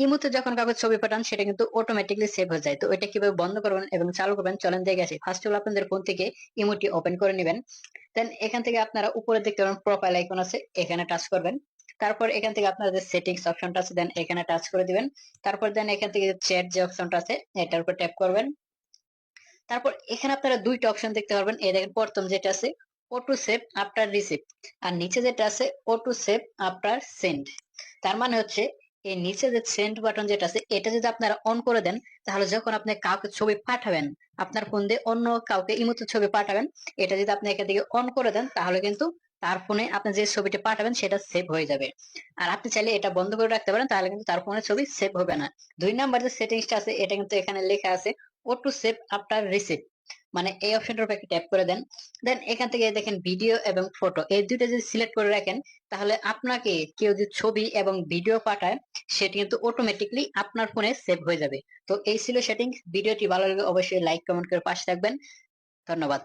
ইমোতে যখন কাউকে ছবি পাঠান সেটা কিন্তু অটোমেটিকলি সেভ হয়ে যায়। তো এটা কিভাবে বন্ধ করবেন এবং চালু করবেন চলেন দেখে আসি। ফার্স্ট অফ অল আপনাদের ফোন থেকে ইমোটি ওপেন করে নেবেন। দেন এখান থেকে আপনারা উপরে দেখতে পাবেন প্রোফাইল আইকন আছে, এখানে টাচ করবেন। তারপর এখান থেকে আপনার যে সেটিংস অপশনটা আছে দেন এখানে টাচ করে দিবেন। তারপর দেন এখান থেকে চ্যাট যে অপশনটা আছে এটার উপর ট্যাপ করবেন। তারপর এখানে আপনারা দুইটা অপশন দেখতে পারবেন। এই দেখেন প্রথম যেটা আছে অটো সেভ আফটার রিসিভ, আর নিচে যেটা আছে অটো সেভ আফটার সেন্ড। তার মানে হচ্ছে এই নিচে যে সেন্ড বাটন যেটা আছে এটা যদি আপনারা অন করে দেন, তাহলে যখন আপনি কাউকে ছবি পাঠাবেন, আপনার ফোন দিয়ে অন্য কাউকে ইমোতে ছবি পাঠাবেন, এটা যদি আপনি এখান থেকে অন করে দেন তাহলে কিন্তু তার ফোনে আপনি যে ছবিটা পাঠাবেন সেটা সেভ হয়ে যাবে। আর আপনি চাইলে এটা বন্ধ করে রাখতে পারেন, তাহলে কিন্তু তার ফোনে ছবি সেভ হবে না। দুই নাম্বার যে সেটিংসটা আছে এটা কিন্তু এখানে লেখা আছে অটো সেভ আফটার রিসিভ, মানে এই অপশনটার উপর একটা ট্যাপ করে দেন। দেন এখান থেকে দেখেন ভিডিও এবং ফটো এই দুইটা যদি সিলেক্ট করে রাখেন, তাহলে আপনাকে কেউ যদি ছবি এবং ভিডিও পাঠায় সেটি কিন্তু অটোমেটিকলি আপনার ফোনে সেভ হয়ে যাবে। তো এই ছিল সেটিংস। ভিডিওটি ভালো লাগলে অবশ্যই লাইক কমেন্ট করে পাশে থাকবেন। ধন্যবাদ।